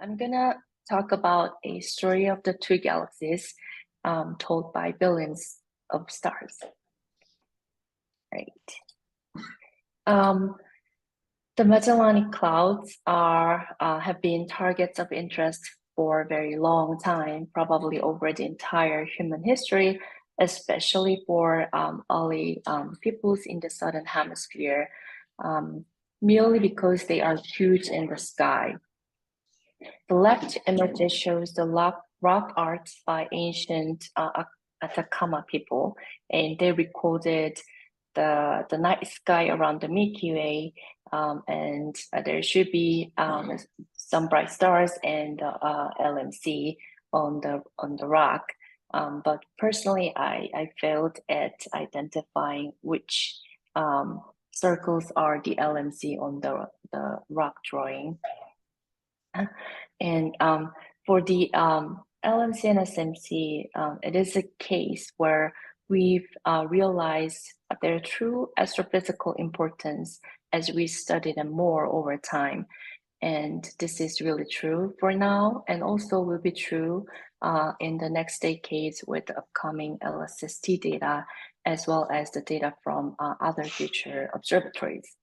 I'm gonna talk about a story of the two galaxies told by billions of stars. Right. The Magellanic Clouds have been targets of interest for a very long time, probably over the entire human history, especially for early peoples in the southern hemisphere, merely because they are huge in the sky. The left image shows the rock art by ancient Atacama people, and they recorded the night sky around the Milky Way, and there should be some bright stars and LMC on the rock. But personally, I failed at identifying which circles are the LMC on the rock drawing. And for the LMC and SMC, it is a case where we've realized their true astrophysical importance as we study them more over time. And this is really true for now, and also will be true in the next decades with the upcoming LSST data, as well as the data from other future observatories.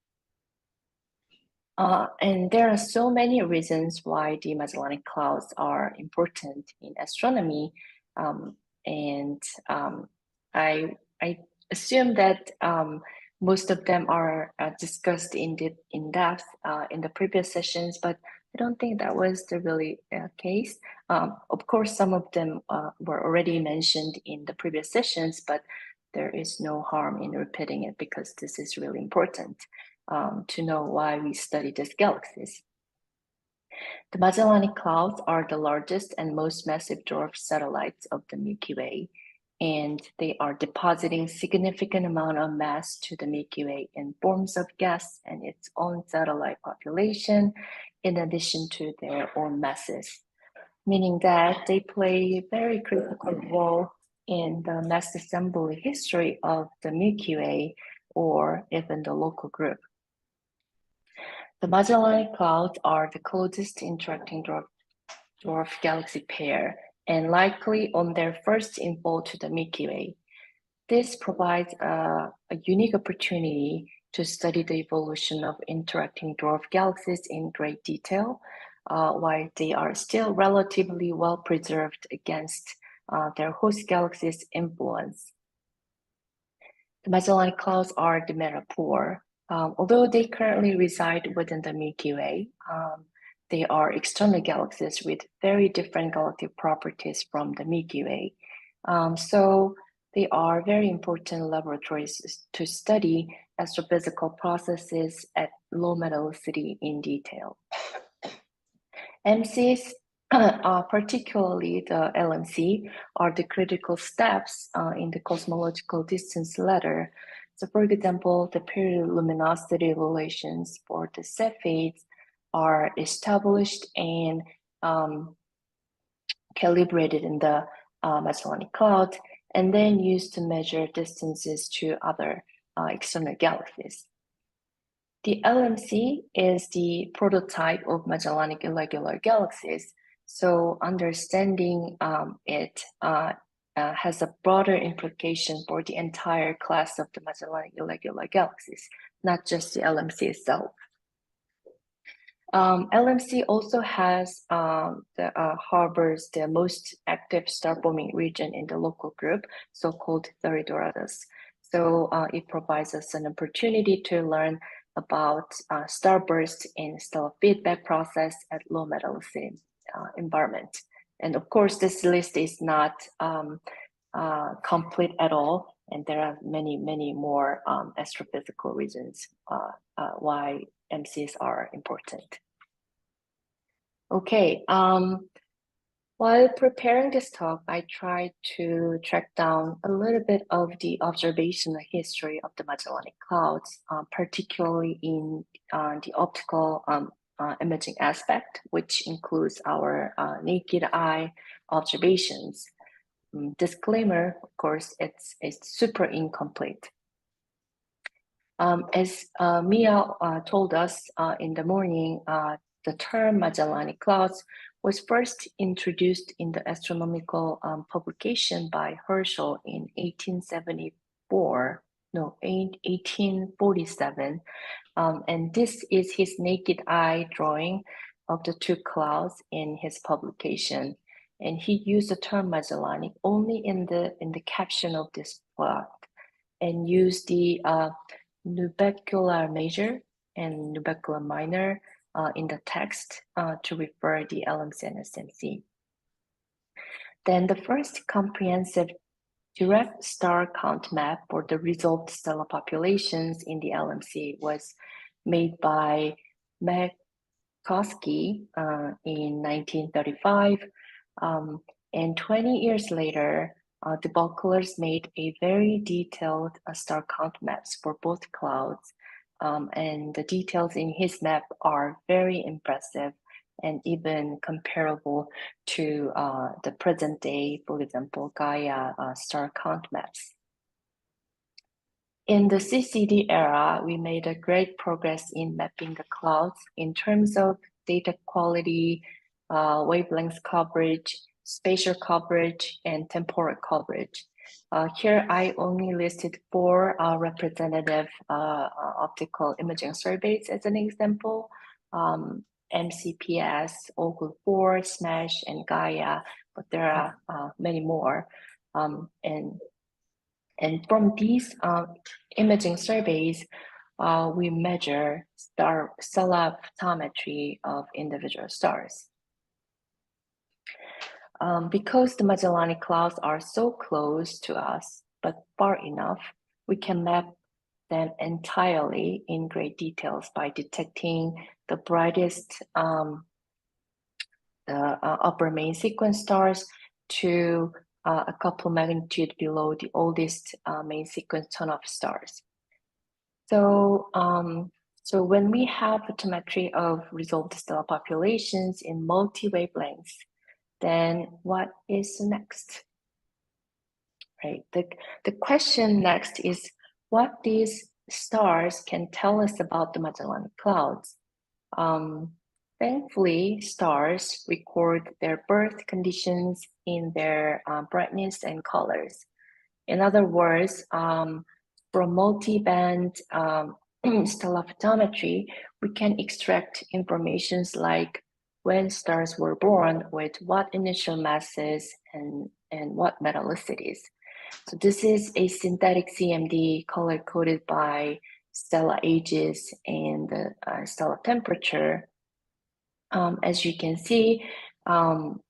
And there are so many reasons why the Magellanic Clouds are important in astronomy. I assume that most of them are discussed in depth in the previous sessions, but I don't think that was the really case. Of course, some of them were already mentioned in the previous sessions, but there is no harm in repeating it because this is really important. To know why we study these galaxies. The Magellanic Clouds are the largest and most massive dwarf satellites of the Milky Way, and they are depositing significant amount of mass to the Milky Way in forms of gas and its own satellite population, in addition to their own masses, meaning that they play a very critical role in the mass assembly history of the Milky Way or even the local group. The Magellanic Clouds are the closest interacting dwarf galaxy pair and likely on their first infall to the Milky Way. This provides a unique opportunity to study the evolution of interacting dwarf galaxies in great detail, while they are still relatively well preserved against their host galaxy's influence. The Magellanic Clouds are the matter-poor. Although they currently reside within the Milky Way, they are external galaxies with very different galactic properties from the Milky Way. So they are very important laboratories to study astrophysical processes at low metallicity in detail. MCs, particularly the LMC, are the critical steps in the cosmological distance ladder. So for example, the period luminosity relations for the Cepheids are established and calibrated in the Magellanic Cloud, and then used to measure distances to other external galaxies. The LMC is the prototype of Magellanic irregular galaxies, so understanding it has a broader implication for the entire class of the Magellanic irregular galaxies, not just the LMC itself. LMC also has harbors the most active star-forming region in the local group, so-called Doradus. So it provides us an opportunity to learn about starburst in stellar feedback process at low metallicity environment. And of course, this list is not complete at all, and there are many, many more astrophysical reasons why MCs are important. Okay, while preparing this talk, I tried to track down a little bit of the observational history of the Magellanic Clouds, particularly in the optical imaging aspect, which includes our naked eye observations. Disclaimer, of course, it's super incomplete. As Mia told us in the morning, the term Magellanic Clouds was first introduced in the astronomical publication by Herschel in 1847. And this is his naked eye drawing of the two clouds in his publication. And he used the term Magellanic only in the caption of this plot, and used the nubecular major and nubecular minor in the text to refer the LMC and SMC. Then the first comprehensive direct star count map for the resolved stellar populations in the LMC was made by McCoskey in 1935. And 20 years later, the Bucklers made a very detailed star count maps for both clouds. And the details in his map are very impressive and even comparable to the present day, for example, Gaia star count maps. In the CCD era, we made a great progress in mapping the clouds in terms of data quality, wavelength coverage, spatial coverage, and temporal coverage. Here, I only listed 4 representative optical imaging surveys as an example. MCPS, OGLE4, SMASH, and Gaia, but there are many more. And from these imaging surveys, we measure stellar photometry of individual stars. Because the Magellanic Clouds are so close to us, but far enough, we can map them entirely in great details by detecting the brightest upper main sequence stars to a couple magnitude below the oldest main sequence turn-off stars. So, so when we have photometry of resolved stellar populations in multi-wavelengths, then what is next? Right. The question next is what these stars can tell us about the Magellanic Clouds. Thankfully, stars record their birth conditions in their brightness and colors. In other words, from multi-band stellar photometry, we can extract informations like when stars were born, with what initial masses and what metallicities. So this is a synthetic CMD color-coded by stellar ages and the stellar temperature. As you can see,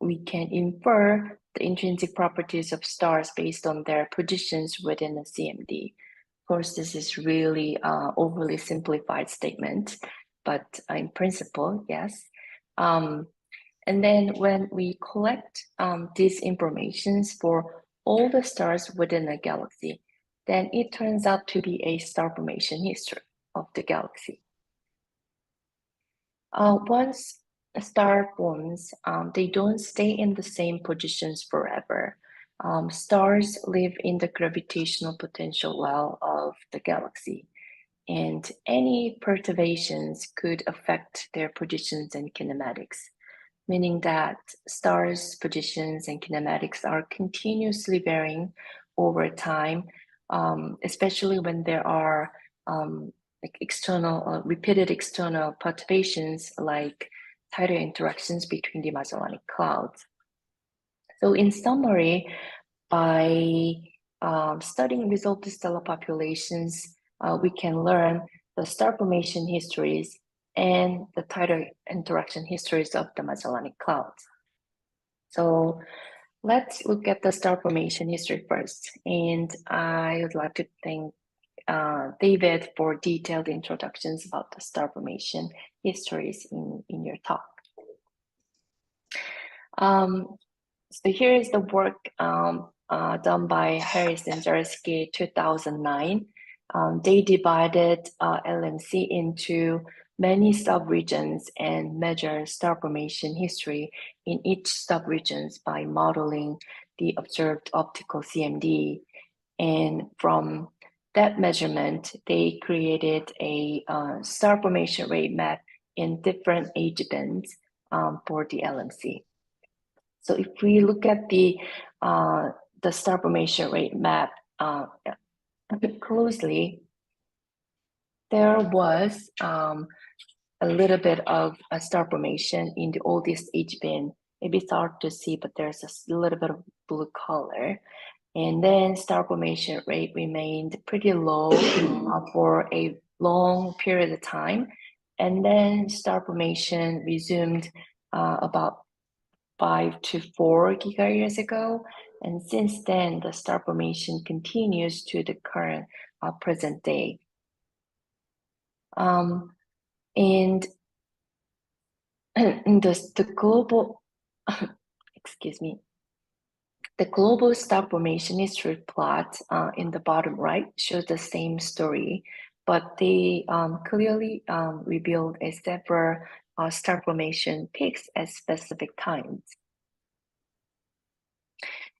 we can infer the intrinsic properties of stars based on their positions within a CMD. Of course, this is really overly simplified statement, but in principle, yes. And then when we collect these informations for all the stars within a galaxy, then it turns out to be a star formation history of the galaxy. Once a star forms, they don't stay in the same positions forever. Stars live in the gravitational potential well of the galaxy, and any perturbations could affect their positions and kinematics, meaning that stars' positions and kinematics are continuously varying over time, especially when there are like external, repeated external perturbations like tidal interactions between the Magellanic Clouds. So in summary, by studying resolved stellar populations, we can learn the star formation histories and the tidal interaction histories of the Magellanic Clouds. So let's look at the star formation history first. And I would like to thank David for detailed introductions about the star formation histories in your talk. So here is the work done by Harris and Jarsky 2009. They divided LMC into many subregions and measure star formation history in each subregions by modeling the observed optical CMD. And from that measurement, they created a star formation rate map in different age bands for the LMC. So if we look at the star formation rate map closely, there was a little bit of a star formation in the oldest age band. Maybe it's hard to see, but there's a little bit of blue color. And then star formation rate remained pretty low for a long period of time. And then star formation resumed about 5 to 4 gigayears ago. And since then, the star formation continues to the current present day. And the global, excuse me, the global star formation history plot in the bottom right shows the same story, but they clearly revealed several star formation peaks at specific times.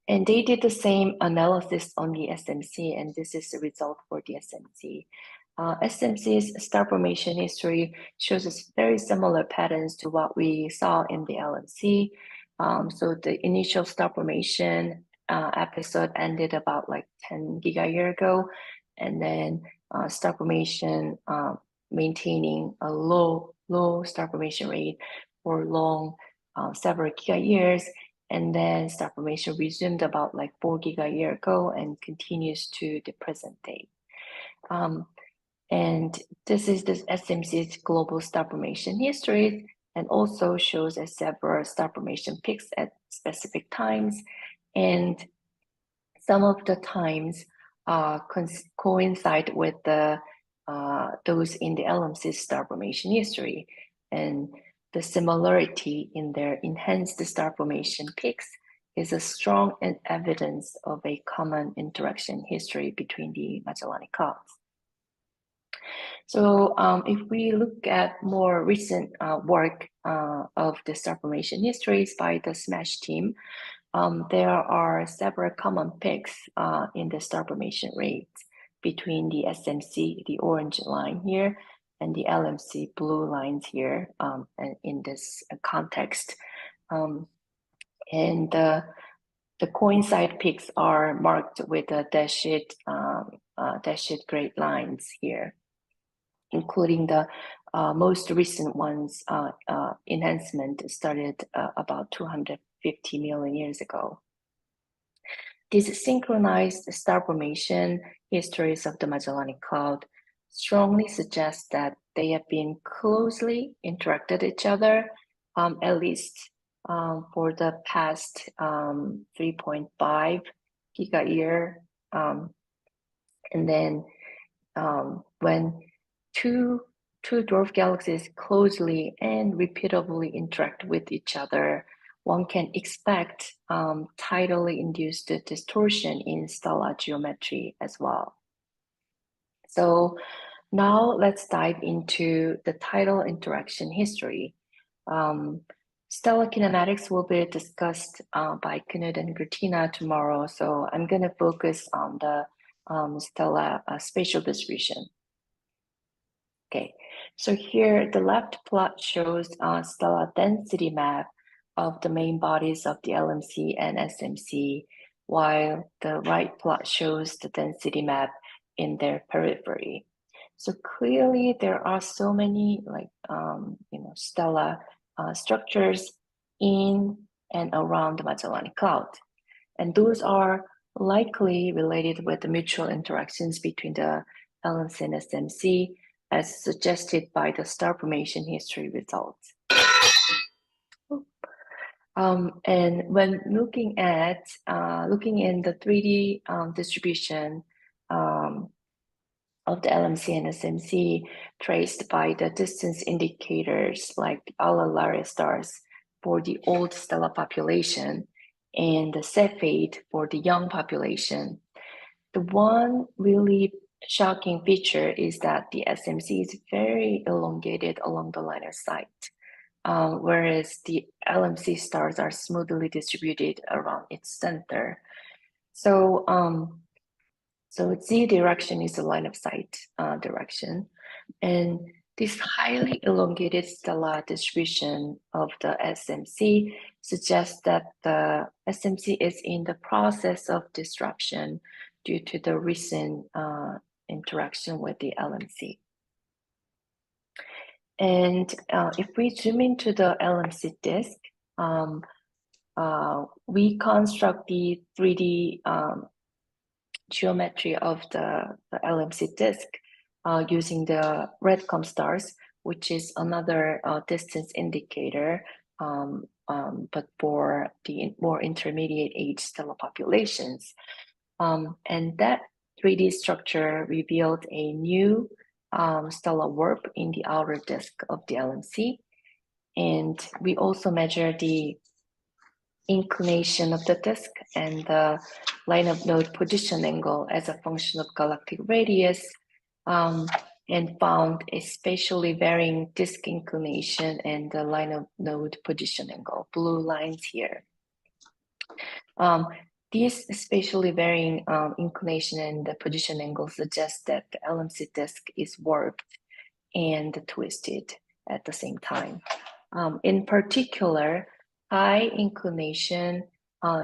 And they did the same analysis on the SMC, and this is the result for the SMC. SMC's star formation history shows us very similar patterns to what we saw in the LMC. So the initial star formation episode ended about like 10 gigayear ago, and then star formation maintaining a low star formation rate for long several gigayears. And then star formation resumed about like 4 gigayear ago and continues to the present day. And this is the SMC's global star formation history, and also shows several star formation peaks at specific times. And some of the times coincide with those in the LMC's star formation history. And the similarity in their enhanced star formation peaks is a strong evidence of a common interaction history between the Magellanic Clouds. So if we look at more recent work of the star formation histories by the SMASH team, there are several common peaks in the star formation rates between the SMC, the orange line here, and the LMC blue lines here in this context. And the coincide peaks are marked with the dashed gray lines here, including the most recent ones. Enhancement started about 250 million years ago. These synchronized star formation histories of the Magellanic Cloud strongly suggest that they have been closely interacted each other, at least for the past 3.5 gigayear. And then when two dwarf galaxies closely and repeatably interact with each other, one can expect tidally induced distortion in stellar geometry as well. So now let's dive into the tidal interaction history. Stellar kinematics will be discussed by Keynote and Gertina tomorrow, so I'm going to focus on the stellar spatial distribution. Okay, so here the left plot shows a stellar density map of the main bodies of the LMC and SMC, while the right plot shows the density map in their periphery. So clearly there are so many stellar structures in and around the Magellanic Cloud, and those are likely related with the mutual interactions between the LMC and SMC, as suggested by the star formation history results. And when looking in the 3D distribution of the LMC and SMC, traced by the distance indicators like the Alalaria stars for the old stellar population and the Cepheid for the young population, the one really shocking feature is that the SMC is very elongated along the line of sight, whereas the LMC stars are smoothly distributed around its center. So, so Z direction is the line of sight direction, and This highly elongated stellar distribution of the SMC suggests that the SMC is in the process of disruption due to the recent interaction with the LMC. And if we zoom into the LMC disk, we construct the 3D geometry of the LMC disk using the redcom stars, which is another distance indicator, but for the more intermediate age stellar populations. And that 3D structure revealed a new stellar warp in the outer disk of the LMC. And we also measure the inclination of the disk and the line of node position angle as a function of galactic radius, and found a spatially varying disk inclination and the line of node position angle, blue lines here. These spatially varying inclination and the position angle suggest that the LMC disk is warped and twisted at the same time. In particular, high inclination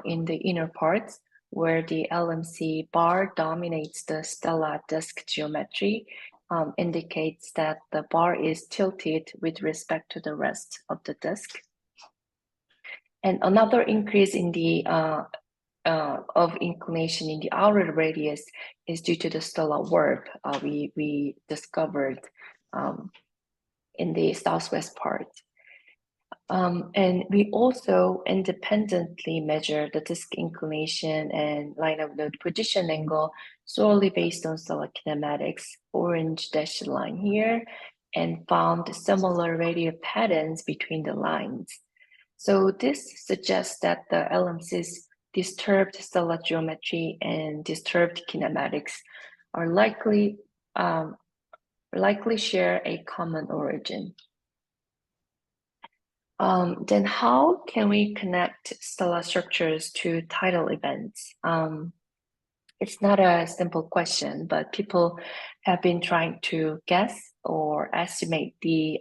in the inner parts, where the LMC bar dominates the stellar disk geometry, indicates that the bar is tilted with respect to the rest of the disk. And another increase in the of inclination in the outer radius is due to the stellar warp we discovered in the southwest part. And we also independently measure the disk inclination and line of node position angle solely based on stellar kinematics, orange dashed line here, and found similar radial patterns between the lines. So this suggests that the LMC's disturbed stellar geometry and disturbed kinematics are likely share a common origin. Then how can we connect stellar structures to tidal events? It's not a simple question, but people have been trying to guess or estimate the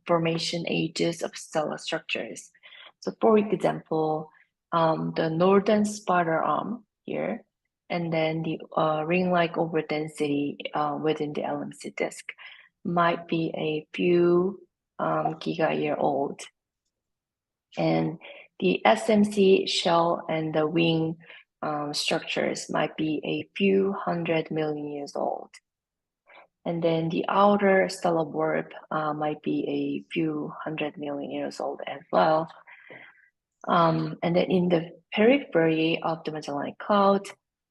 formation ages of stellar structures. So for example, the northern spider arm here, and then the ring-like overdensity within the LMC disk might be a few giga-year old. And the SMC shell and the wing structures might be a few 100 million years old. And then the outer stellar warp might be a few 100 million years old as well. And then in the periphery of the Magellanic Cloud,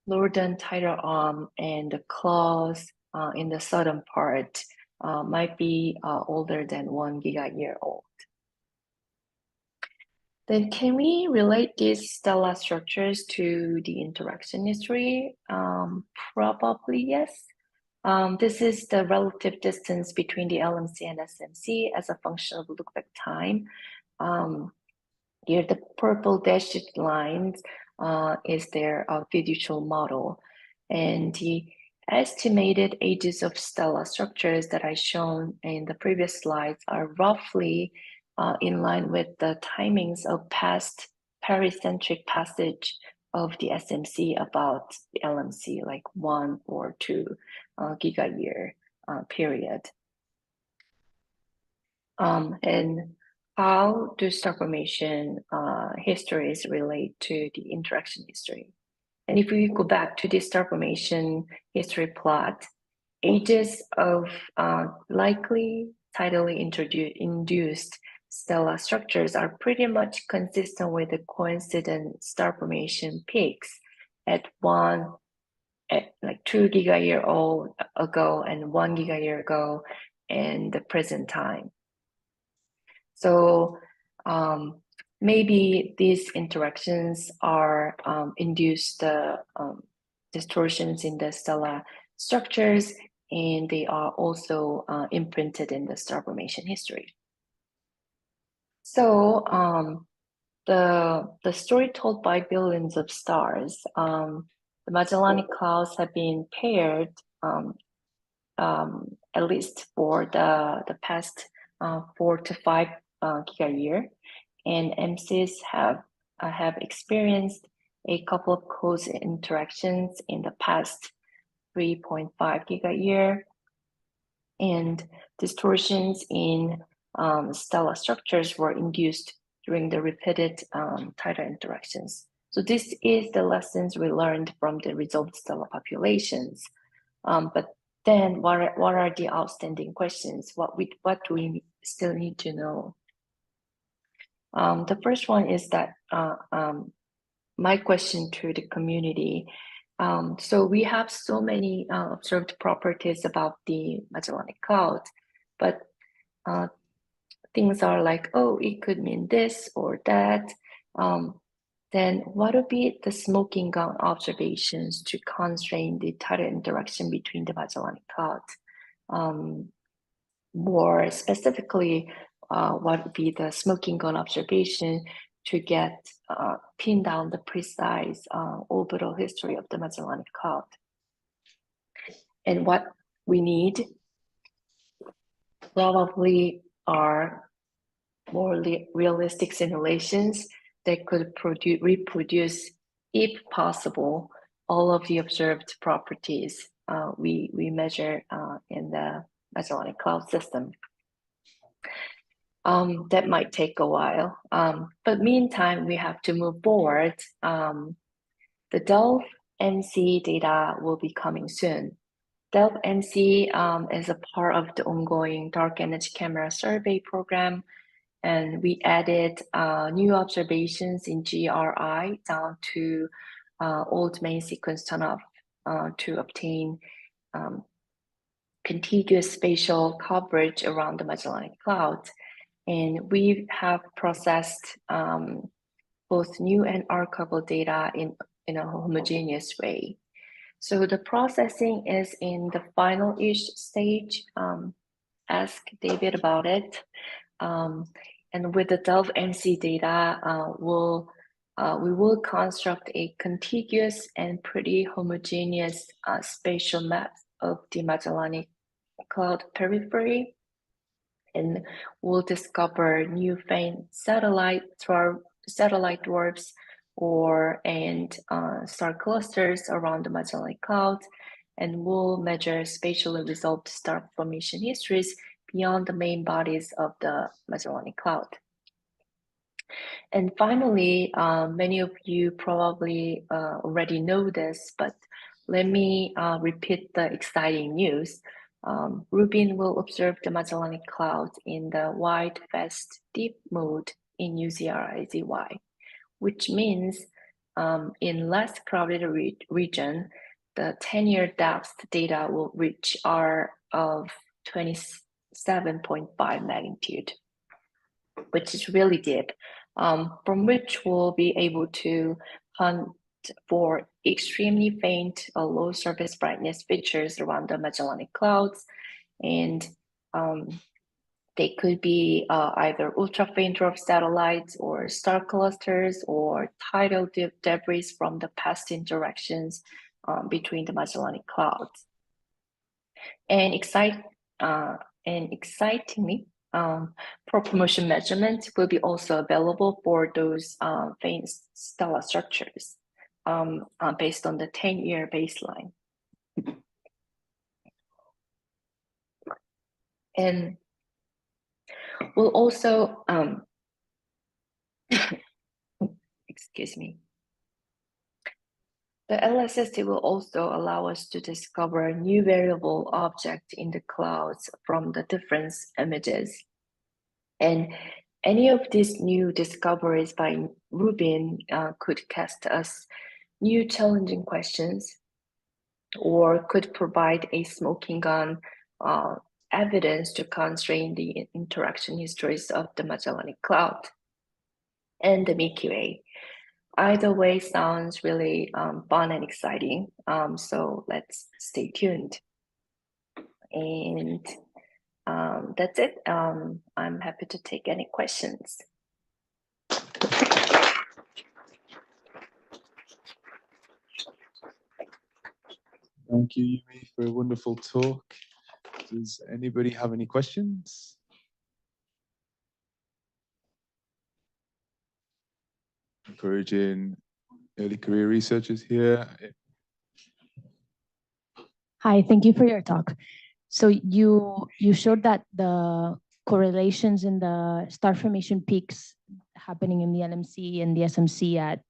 northern tidal arm and the claws in the southern part might be older than 1 giga-year old. Then can we relate these stellar structures to the interaction history? Probably yes. This is the relative distance between the LMC and SMC as a function of lookback time. Here, the purple dashed lines is their fiducial model. And the estimated ages of stellar structures that I shown in the previous slides are roughly in line with the timings of past pericentric passage of the SMC about the LMC, like 1 or 2 giga-year period. And how do star formation histories relate to the interaction history? And if we go back to the star formation history plot, ages of likely tidally induced stellar structures are pretty much consistent with the coincident star formation peaks at like 2 giga-year old ago and 1 giga-year ago and the present time. So maybe these interactions are induced distortions in the stellar structures, and they are also imprinted in the star formation history. So the story told by billions of stars, the Magellanic Clouds have been paired at least for the past 4 to 5 giga-year, and MCs have experienced a couple of close interactions in the past 3.5 giga-year, and distortions in stellar structures were induced during the repeated tidal interactions. So this is the lessons we learned from the resolved stellar populations. But then what are the outstanding questions? What do we still need to know? The first one is that my question to the community. So we have so many observed properties about the Magellanic Cloud, but things are like, oh, it could mean this or that. Then what would be the smoking gun observations to constrain the tidal interaction between the Magellanic Cloud? More specifically, what would be the smoking gun observation to get pin down the precise orbital history of the Magellanic Cloud? And what we need probably are more realistic simulations that could reproduce, if possible, all of the observed properties we measure in the Magellanic Cloud system. That might take a while, but meantime, we have to move forward. The DELF MC data will be coming soon. DELF MC is a part of the ongoing dark energy camera survey program, and we added new observations in GRI down to old main sequence turnoff to obtain contiguous spatial coverage around the Magellanic Cloud. And we have processed both new and archival data in a homogeneous way. So the processing is in the final-ish stage. Ask David about it. And with the DELF MC data, we will construct a contiguous and pretty homogeneous spatial map of the Magellanic Cloud periphery, and we'll discover new faint satellite dwarfs and star clusters around the Magellanic Cloud, and we'll measure spatially resolved star formation histories beyond the main bodies of the Magellanic Cloud. And finally, many of you probably already know this, but let me repeat the exciting news. Rubin will observe the Magellanic Cloud in the wide, fast, deep mode in UZRIZY, which means in less crowded region, the 10-year depth data will reach R of 27.5 magnitude, which is really deep, from which we'll be able to hunt for extremely faint or low surface brightness features around the Magellanic Clouds, and they could be either ultra-faint dwarf satellites or star clusters or tidal debris from the past interactions between the Magellanic Clouds. And excitingly, proper motion measurements will be also available for those faint stellar structures based on the 10-year baseline. And we'll also, excuse me, the LSST will also allow us to discover new variable objects in the clouds from the difference images. And any of these new discoveries by Rubin could cast us new challenging questions, or could provide a smoking gun evidence to constrain the interaction histories of the Magellanic Cloud and the Milky Way. Either way sounds really fun and exciting, so let's stay tuned. And that's it. I'm happy to take any questions. Thank you, Yumi, for a wonderful talk. Does anybody have any questions? Encouraging early career researchers here. Hi, thank you for your talk. So you showed that the correlations in the star formation peaks happening in the LMC and the SMC at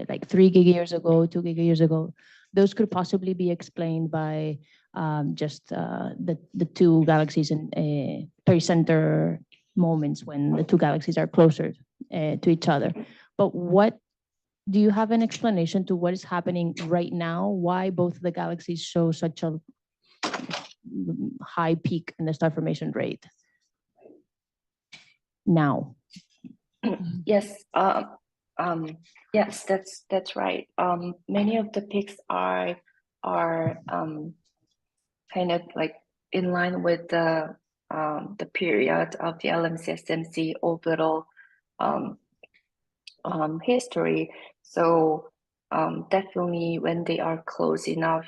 like 3 gigayears ago, 2 gigayears ago, those could possibly be explained by just the two galaxies in pericenter moments when the two galaxies are closer to each other. But do you have an explanation to what is happening right now? Why both of the galaxies show such a high peak in the star formation rate now? Yes, yes, that's right. Many of the peaks are kind of like in line with the period of the LMC-SMC orbital history. So definitely when they are close enough,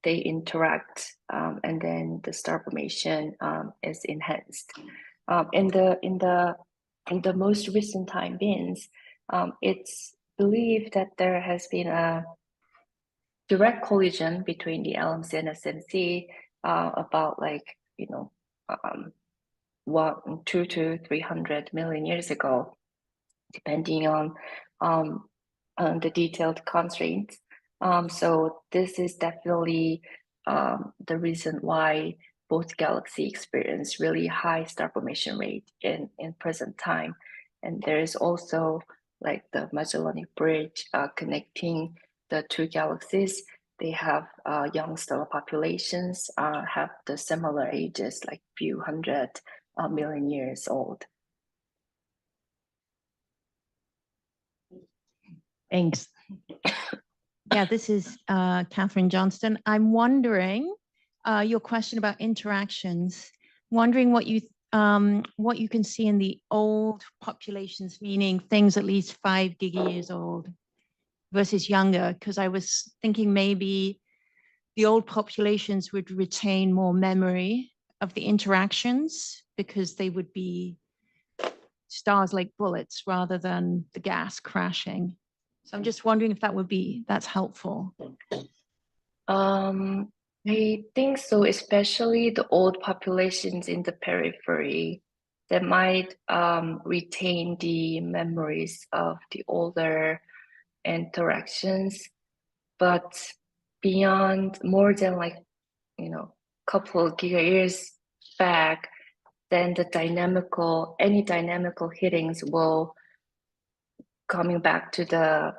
they interact, and then the star formation is enhanced. In the most recent time beings, it's believed that there has been a direct collision between the LMC and SMC about like 2 to 300 million years ago, depending on the detailed constraints. So this is definitely the reason why both galaxies experience really high star formation rate in present time. And there is also like the Magellanic Bridge connecting the two galaxies. They have young stellar populations, have the similar ages, like few hundred million years old. Thanks. Yeah, this is Catherine Johnston. I'm wondering your question about interactions. Wondering what you can see in the old populations, meaning things at least 5 gigayears old versus younger. Because I was thinking maybe the old populations would retain more memory of the interactions because they would be stars like bullets rather than the gas crashing. So I'm just wondering if that's helpful. I think so, especially the old populations in the periphery that might retain the memories of the older interactions, but beyond more than like couple of gigayears back, then any dynamical hittings will coming back to the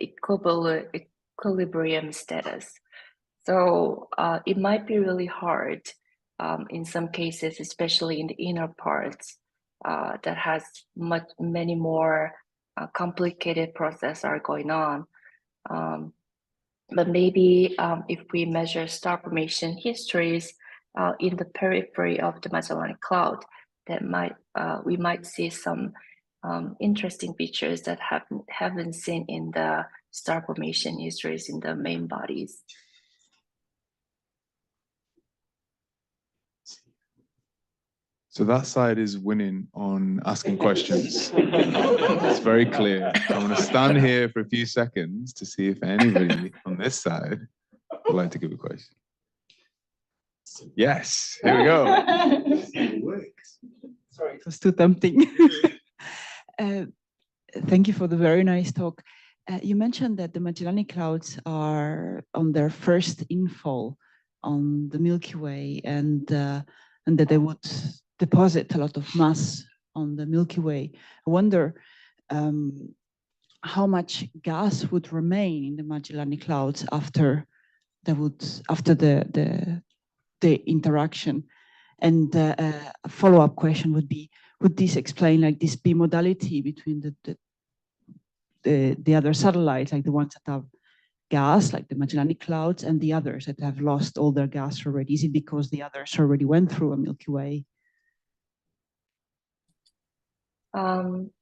equilibrium status. So it might be really hard in some cases, especially in the inner parts that has many more complicated processes are going on. But maybe if we measure star formation histories in the periphery of the Magellanic Cloud, we might see some interesting features that haven't seen in the star formation histories in the main bodies. So that side is winning on asking questions. It's very clear. So I'm going to stand here for a few seconds to see if anybody on this side would like to give a question. Yes, here we go. Sorry, it was too tempting. Thank you for the very nice talk. You mentioned that the Magellanic Clouds are on their first infall on the Milky Way, and that they would deposit a lot of mass on the Milky Way. I wonder how much gas would remain in the Magellanic Clouds after the interaction. And a follow-up question would be: would this explain like this bimodality between the other satellites, like the ones that have gas, like the Magellanic Clouds, and the others that have lost all their gas already? Is it because the others already went through a Milky Way?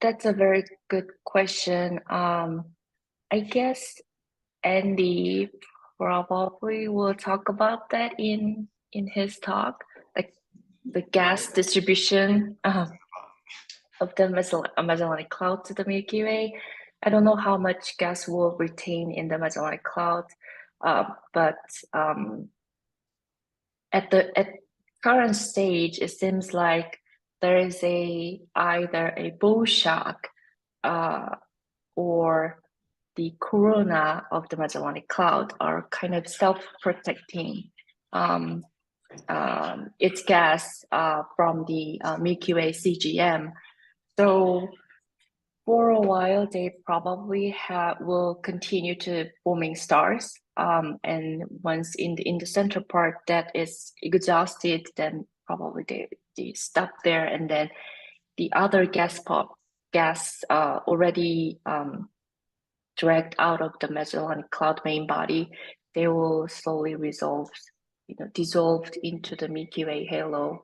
That's a very good question. I guess Andy probably will talk about that in in his talk, like the gas distribution of the Magellanic Cloud to the Milky Way. I don't know how much gas will retain in the Magellanic Cloud, but at current stage, it seems like there is either a bull shock or the corona of the Magellanic Cloud are kind of self-protecting its gas from the Milky Way CGM. So for a while, they probably will continue to forming stars. And once in the center part that is exhausted, then probably they stop there, and then the other gas already dragged out of the Magellanic Cloud main body, they will slowly dissolved into the Milky Way halo.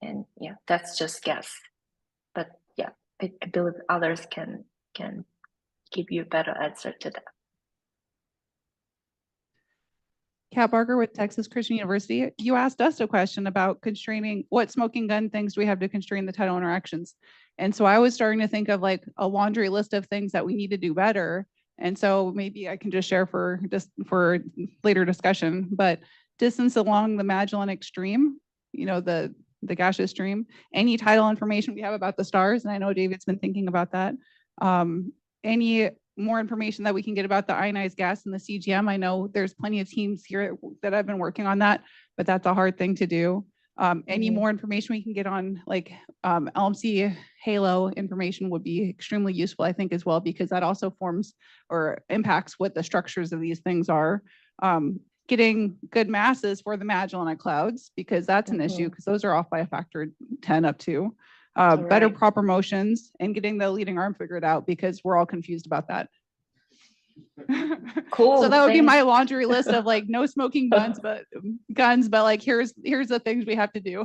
And yeah, that's just gas. But yeah, I believe others can give you a better answer to that. Kat Barker with Texas Christian University. You asked us a question about constraining what smoking gun things do we have to constrain the tidal interactions. And so I was starting to think of like a laundry list of things that we need to do better. And so maybe I can just share for later discussion, but distance along the Magellanic stream, the gaseous stream, any tidal information we have about the stars, and I know David's been thinking about that. Any more information that we can get about the ionized gas in the CGM. I know there's plenty of teams here that have been working on that, but that's a hard thing to do. Any more information we can get on like LMC halo information would be extremely useful, I think, as well, because that also forms or impacts what the structures of these things are. Getting good masses for the Magellanic clouds, because that's an issue, because those are off by a factor of 10 up to. Better proper motions, and getting the leading arm figured out, because we're all confused about that. Cool. So that would be my laundry list of like no smoking guns, but like here's the things we have to do.